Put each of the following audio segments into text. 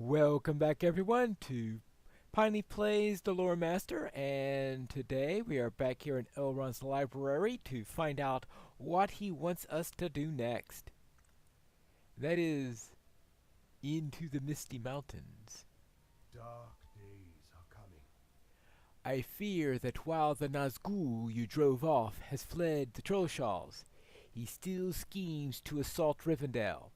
Welcome back, everyone, to Piney Plays the Lore Master, and today we are back here in Elrond's library to find out what he wants us to do next. That is, into the Misty Mountains. Dark days are coming. I fear that while the Nazgul you drove off has fled the Trollshalls, he still schemes to assault Rivendell.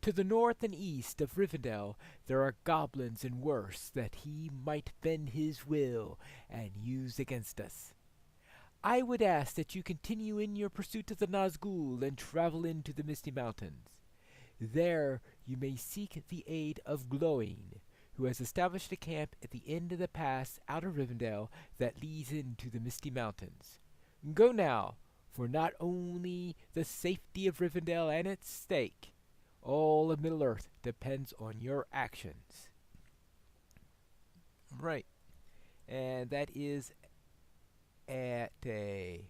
To the north and east of Rivendell there are goblins and worse that he might bend his will and use against us. I would ask that you continue in your pursuit of the Nazgul and travel into the Misty Mountains. There you may seek the aid of Glowing, who has established a camp at the end of the pass out of Rivendell that leads into the Misty Mountains. Go now, for not only the safety of Rivendell and its stake, all of Middle-earth depends on your actions. Right. And that is at a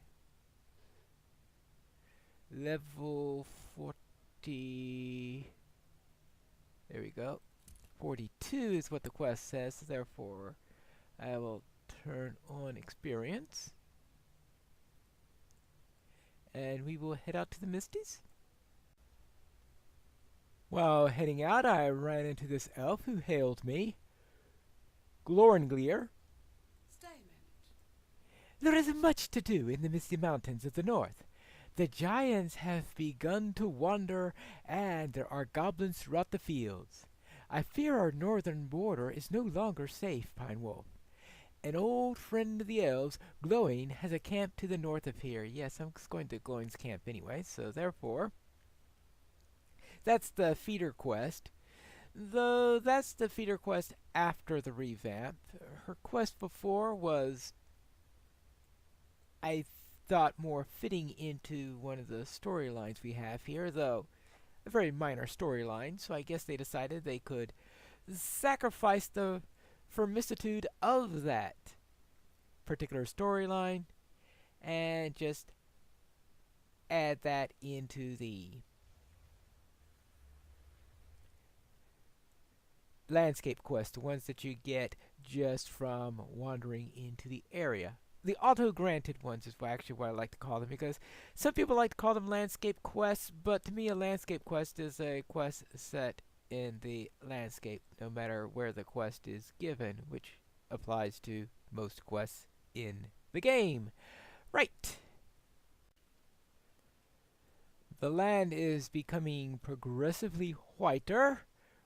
level 40. There we go. 42 is what the quest says. Therefore, I will turn on experience. And we will head out to the Misties. While heading out, I ran into this elf who hailed me. Glorengleer. Stay a minute. There is much to do in the Misty Mountains of the north. The giants have begun to wander, and there are goblins throughout the fields. I fear our northern border is no longer safe, Pine Wolf. An old friend of the elves, Glowing, has a camp to the north of here. Yes, I'm going to Glowing's camp anyway, so therefore, that's the feeder quest. Though that's the feeder quest after the revamp. Her quest before was, I thought, more fitting into one of the storylines we have here, though a very minor storyline, so I guess they decided they could sacrifice the formicitude of that particular storyline and just add that into the landscape quests, the ones that you get just from wandering into the area. The auto-granted ones is actually what I like to call them, because some people like to call them landscape quests, but to me a landscape quest is a quest set in the landscape, no matter where the quest is given, which applies to most quests in the game. Right. The land is becoming progressively whiter,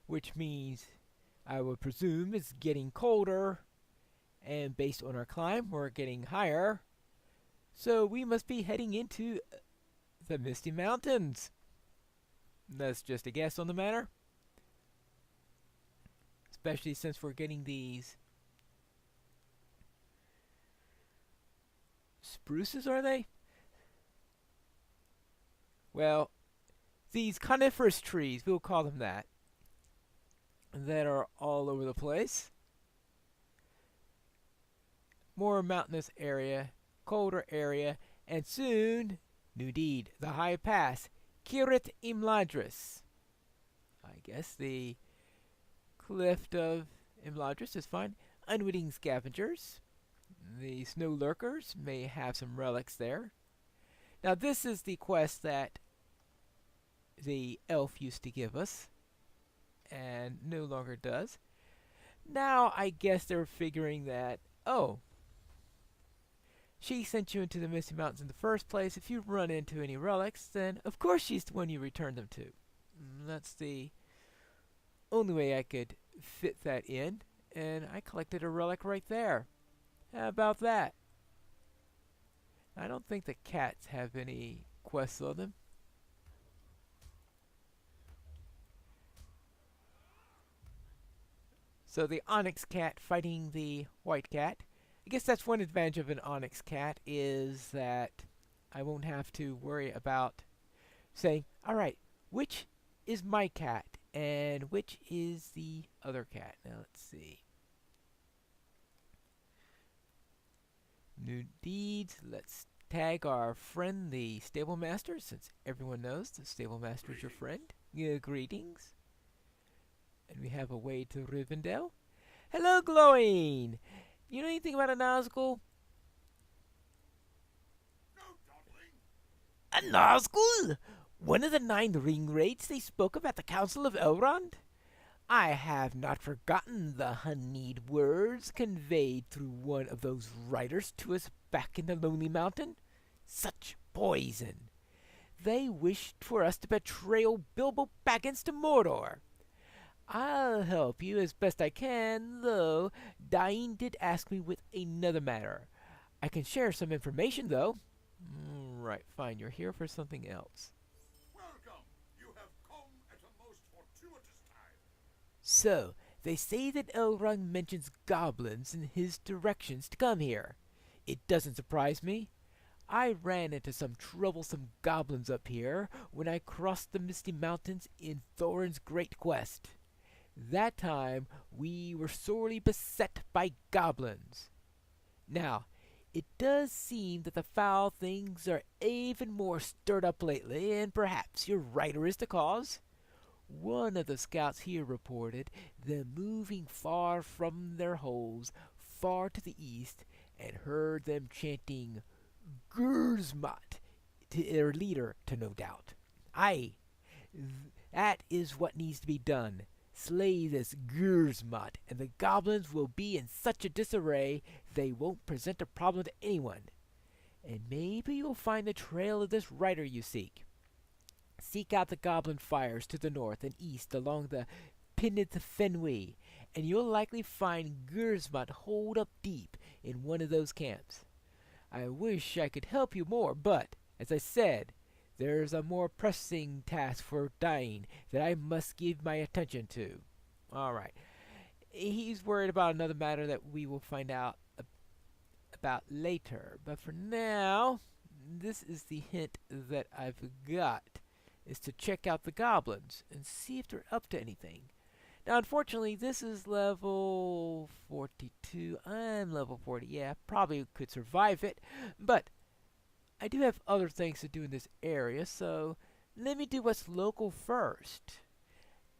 which means I would presume it's getting colder, and based on our climb, we're getting higher. So we must be heading into the Misty Mountains. That's just a guess on the matter. Especially since we're getting these spruces, are they? Well, these coniferous trees, we'll call them that are all over the place. More mountainous area, colder area, and soon, new deed, the high pass, Kirit Imladris. I guess the cliff of Imladris is fine. Unwitting scavengers. The snow lurkers may have some relics there. Now this is the quest that the elf used to give us, and no longer does. Now I guess they're figuring that, oh, she sent you into the Misty Mountains in the first place. If you run into any relics, then of course she's the one you return them to. That's the only way I could fit that in, and I collected a relic right there. How about that? I don't think the cats have any quests on them. So the onyx cat fighting the white cat. I guess that's one advantage of an onyx cat, is that I won't have to worry about saying, alright, which is my cat and which is the other cat. Now let's see. New deeds. Let's tag our friend the stable master, since everyone knows the stable master is your friend. Greetings. And we have a way to Rivendell. Hello, Glowing! You know anything about a Nazgul? No, Dodling. A Nazgul? One of the 9 ring wraiths they spoke of at the Council of Elrond? I have not forgotten the honeyed words conveyed through one of those riders to us back in the Lonely Mountain. Such poison! They wished for us to betray old Bilbo Baggins to Mordor. I'll help you as best I can, though Dain did ask me with another matter. I can share some information, though. Right, fine. You're here for something else. Welcome. You have come at a most fortuitous time. So, they say that Elrond mentions goblins in his directions to come here. It doesn't surprise me. I ran into some troublesome goblins up here when I crossed the Misty Mountains in Thorin's great quest. That time we were sorely beset by goblins. Now, it does seem that the foul things are even more stirred up lately, and perhaps your rider is the cause. One of the scouts here reported them moving far from their holes, far to the east, and heard them chanting Gurzmat to their leader, to no doubt. Aye, that is what needs to be done. Slay this Gurzmat, and the goblins will be in such a disarray they won't present a problem to anyone. And maybe you'll find the trail of this rider you seek. Seek out the goblin fires to the north and east along the Pineleaf, and you'll likely find Gurzmat holed up deep in one of those camps. I wish I could help you more, but, as I said, there's a more pressing task for Dain that I must give my attention to. Alright. He's worried about another matter that we will find out about later. But for now, this is the hint that I've got, is to check out the goblins and see if they're up to anything. Now, unfortunately, this is level 42. I'm level 40. Yeah, probably could survive it. But I do have other things to do in this area, so let me do what's local first.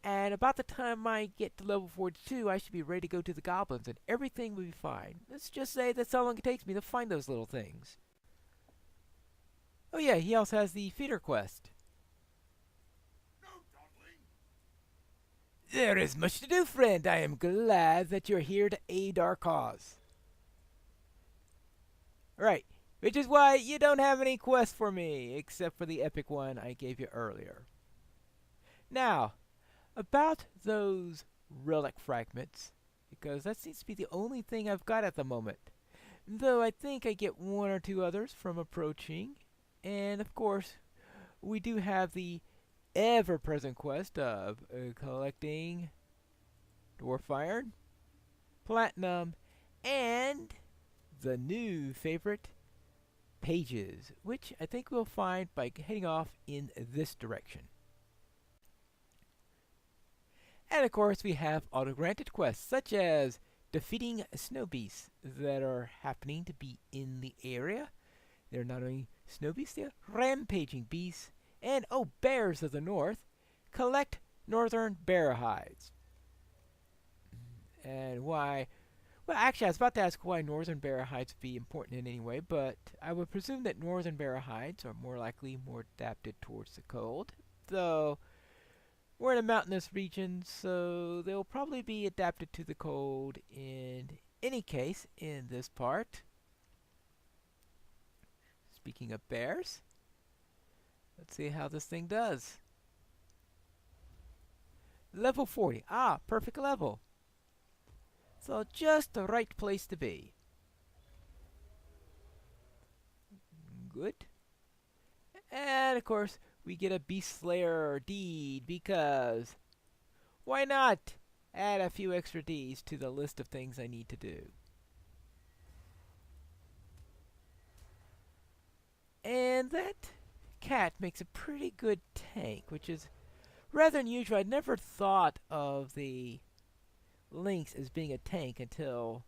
And about the time I get to level 42, I should be ready to go to the goblins, and everything will be fine. Let's just say that's how long it takes me to find those little things. Oh yeah, he also has the feeder quest. No, Dodling. There is much to do, friend. I am glad that you're here to aid our cause. Right, which is why you don't have any quests for me, except for the epic one I gave you earlier. Now, about those relic fragments, because that seems to be the only thing I've got at the moment. Though I think I get 1 or 2 others from approaching. And of course, we do have the ever-present quest of collecting dwarf iron, platinum, and the new favorite, pages, which I think we'll find by heading off in this direction. And of course, we have auto-granted quests, such as defeating snow beasts that are happening to be in the area. They're not only snow beasts, they're rampaging beasts. And, oh, bears of the north. Collect northern bear hides. And why? Well, actually, I was about to ask why northern bear hides would be important in any way, but I would presume that northern bear hides are more likely more adapted towards the cold. Though, we're in a mountainous region, so they'll probably be adapted to the cold in any case in this part. Speaking of bears, let's see how this thing does. Level 40. Ah, perfect level. So just the right place to be. Good. And of course, we get a Beast Slayer deed because why not add a few extra Ds to the list of things I need to do. And that cat makes a pretty good tank, which is rather unusual. I'd never thought of the Lynx as being a tank until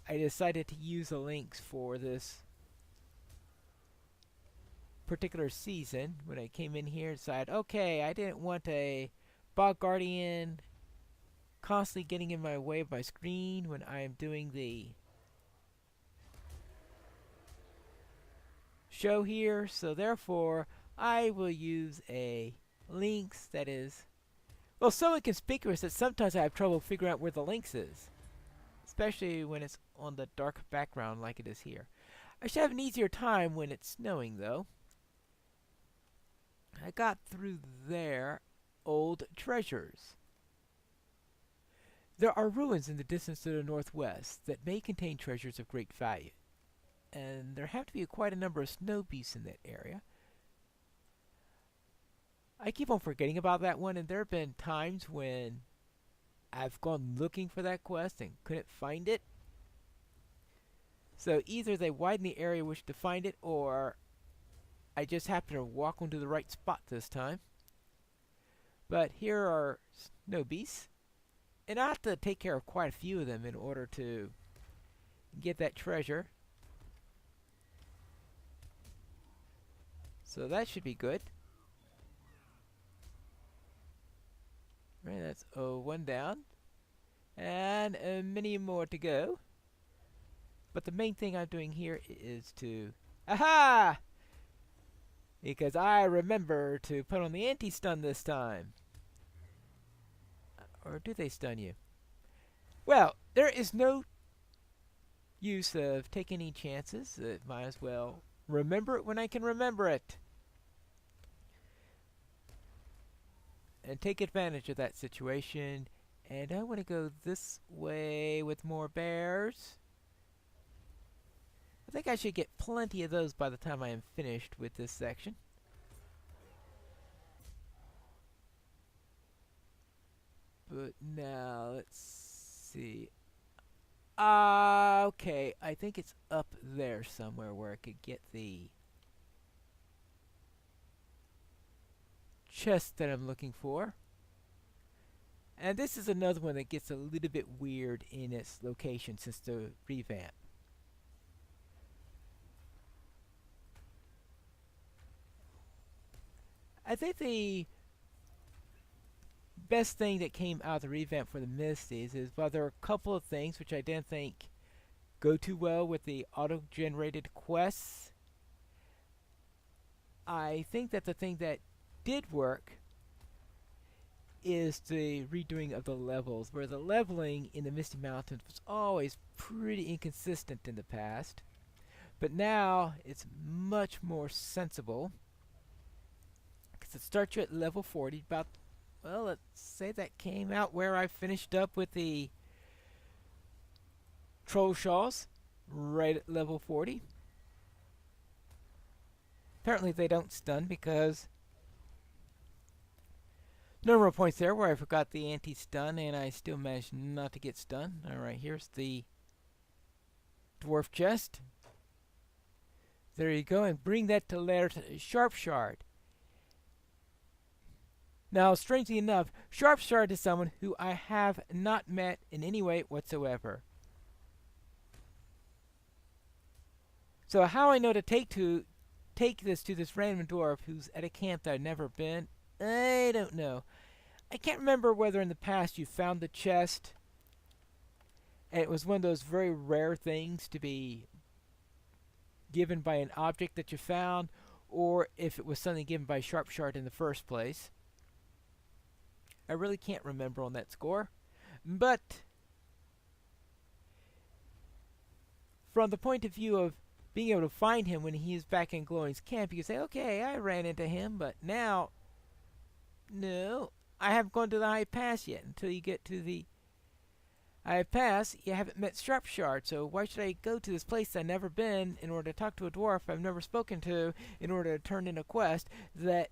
I decided to use the Lynx for this particular season. When I came in here and decided, okay, I didn't want a Bog Guardian constantly getting in my way of my screen when I am doing the show here, so therefore I will use a links that is, well, so inconspicuous that sometimes I have trouble figuring out where the links is, especially when it's on the dark background like it is here. I should have an easier time when it's snowing, though. I got through there. Old treasures. There are ruins in the distance to the northwest that may contain treasures of great value, and there have to be quite a number of snow beasts in that area. I keep on forgetting about that one, and there have been times when I've gone looking for that quest and couldn't find it. So either they widen the area in which to find it, or I just happen to walk onto the right spot this time. But here are snow beasts, and I have to take care of quite a few of them in order to get that treasure. So that should be good. Right, that's one down. And many more to go. But the main thing I'm doing here is to... Aha! Because I remember to put on the anti-stun this time. Or do they stun you? Well, there is no use of taking any chances. Might as well remember it when I can remember it. And take advantage of that situation. And I want to go this way with more bears. I think I should get plenty of those by the time I am finished with this section. But now, let's see. Okay, I think it's up there somewhere where I could get the chest that I'm looking for. And this is another one that gets a little bit weird in its location since the revamp. I think the best thing that came out of the revamp for the Misties is, while there are a couple of things which I didn't think go too well with the auto-generated quests, I think that the thing that did work is the redoing of the levels, where the leveling in the Misty Mountains was always pretty inconsistent in the past. But now it's much more sensible, because it starts you at level 40, about, well, let's say that came out where I finished up with the Troll Shaws, right at level 40. Apparently they don't stun because number of points there where I forgot the anti-stun and I still managed not to get stunned. Alright, here's the dwarf chest. There you go, and bring that to Laird Sharpshard. Now, strangely enough, Sharpshard is someone who I have not met in any way whatsoever. So how I know to take this to this random dwarf who's at a camp that I've never been, I don't know. I can't remember whether in the past you found the chest and it was one of those very rare things to be given by an object that you found, or if it was something given by Sharpshard in the first place. I really can't remember on that score. But from the point of view of being able to find him when he is back in Glowing's camp, you can say, okay, I ran into him, but now, no, I haven't gone to the High Pass yet. Until you get to the High Pass, you haven't met Sharpshard, so why should I go to this place I've never been in order to talk to a dwarf I've never spoken to in order to turn in a quest that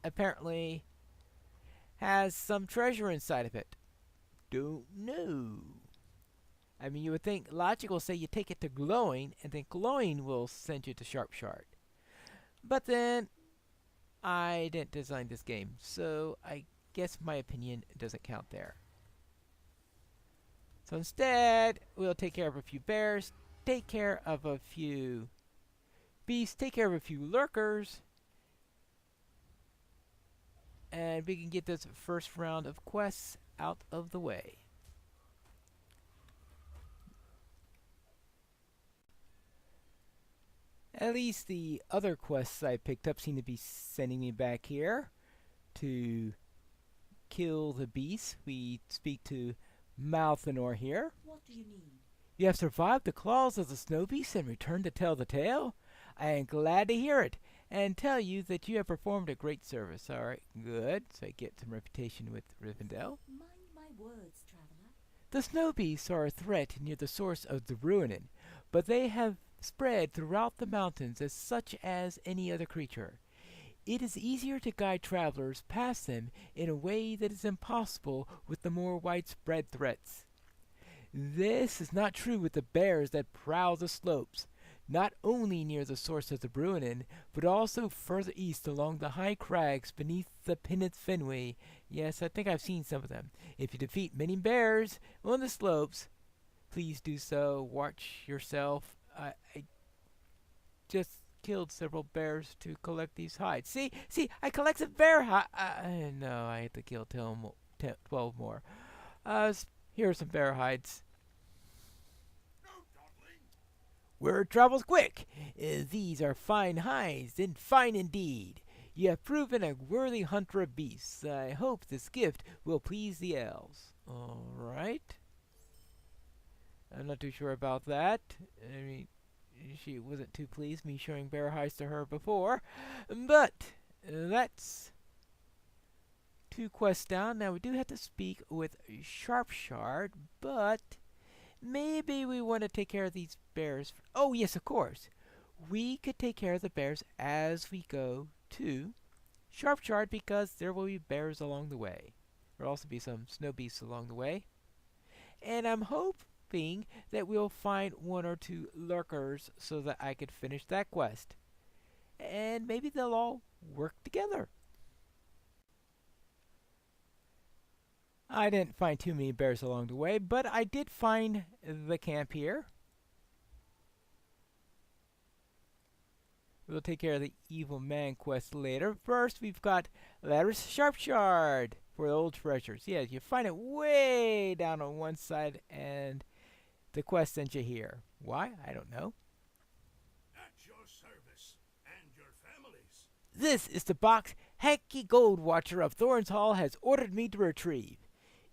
apparently has some treasure inside of it? Don't know. I mean, you would think logic will say you take it to Glowing, and then Glowing will send you to Sharpshard. But then, I didn't design this game, so I guess my opinion doesn't count there. So instead, we'll take care of a few bears, take care of a few beasts, take care of a few lurkers, and we can get this first round of quests out of the way. At least the other quests I picked up seem to be sending me back here to kill the beast. We speak to Malthanor here. What do you need? You have survived the claws of the snow beast and returned to tell the tale? I am glad to hear it, and tell you that you have performed a great service. Alright, good. So I get some reputation with Rivendell. Mind my words, traveler. The snow beasts are a threat near the source of the Ruinen, but they have spread throughout the mountains as such as any other creature. It is easier to guide travelers past them in a way that is impossible with the more widespread threats. This is not true with the bears that prowl the slopes, not only near the source of the Bruinen, but also further east along the high crags beneath the Pineleaf Fenway. Yes, I think I've seen some of them. If you defeat many bears on the slopes, please do so. Watch yourself. I just killed several bears to collect these hides. See, I collected bear hides. No, I had to kill 12 more. Here are some bear hides. No dawdling. Word travels quick. These are fine hides, and fine indeed. You have proven a worthy hunter of beasts. I hope this gift will please the elves. All right. I'm not too sure about that. I mean, she wasn't too pleased me showing bear hides to her before. But that's 2 quests down. Now we do have to speak with Sharpshard, but maybe we want to take care of these bears. Oh, yes, of course. We could take care of the bears as we go to Sharpshard because there will be bears along the way. There will also be some snow beasts along the way. And I'm hoping that we'll find 1 or 2 lurkers so that I could finish that quest. And maybe they'll all work together. I didn't find too many bears along the way, but I did find the camp here. We'll take care of the evil man quest later. First, we've got Larys Sharpshard for the old treasures. Yeah, you find it way down on one side, and the quest sent you here. Why? I don't know. At your service and your families. This is the box Hacky Goldwatcher of Thorns Hall has ordered me to retrieve.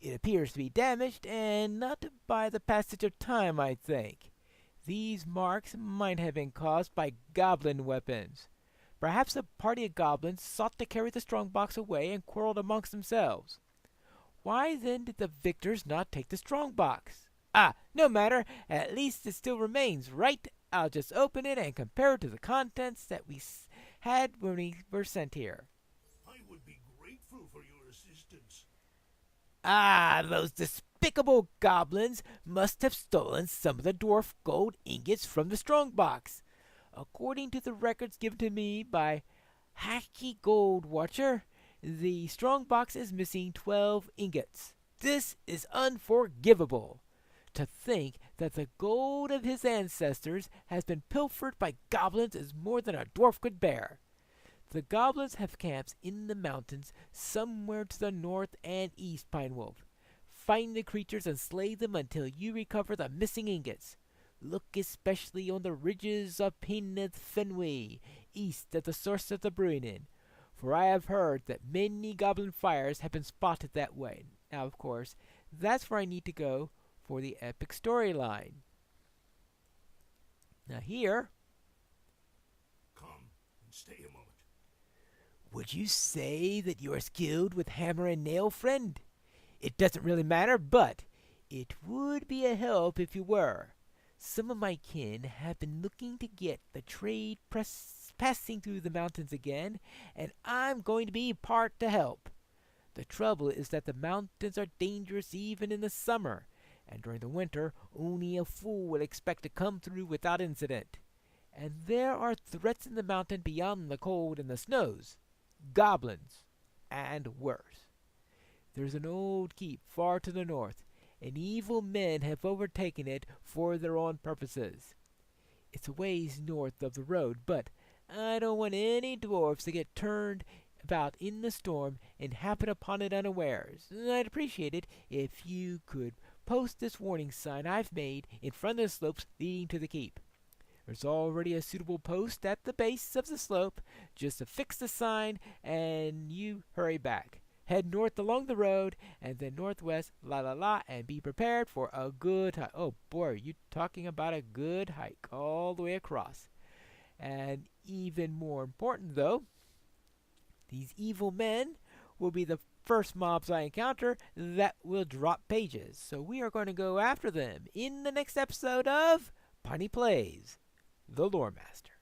It appears to be damaged, and not by the passage of time, I think. These marks might have been caused by goblin weapons. Perhaps a party of goblins sought to carry the strongbox away and quarreled amongst themselves. Why then did the victors not take the strongbox? No matter. At least it still remains, right? I'll just open it and compare it to the contents that we had when we were sent here. I would be grateful for your assistance. Those despicable goblins must have stolen some of the dwarf gold ingots from the strongbox. According to the records given to me by Hacky Goldwatcher, the strongbox is missing 12 ingots. This is unforgivable. To think that the gold of his ancestors has been pilfered by goblins is more than a dwarf could bear. The goblins have camps in the mountains somewhere to the north and east, Pine Wolf. Find the creatures and slay them until you recover the missing ingots. Look especially on the ridges of Pineleaf Fenway, east of the source of the Bruinen, for I have heard that many goblin fires have been spotted that way. Now, of course, that's where I need to go for the epic storyline. Now here, Come and stay a moment. would you say that you are skilled with hammer and nail, friend? It doesn't really matter, but it would be a help if you were. Some of my kin have been looking to get the trade passing through the mountains again, and I'm going to be part to help. The trouble is that the mountains are dangerous even in the summer, and during the winter only a fool would expect to come through without incident. And there are threats in the mountain beyond the cold and the snows. Goblins, and worse. There's an old keep far to the north, and evil men have overtaken it for their own purposes. It's a ways north of the road, but I don't want any dwarfs to get turned about in the storm and happen upon it unawares. I'd appreciate it if you could post this warning sign I've made in front of the slopes leading to the keep. There's already a suitable post at the base of the slope. Just affix the sign and you hurry back. Head north along the road and then northwest, la la la, and be prepared for a good hike. Oh boy, you talking about a good hike all the way across. And even more important though, these evil men will be the first mobs I encounter that will drop pages. So we are going to go after them in the next episode of Piney Plays the Lore Master.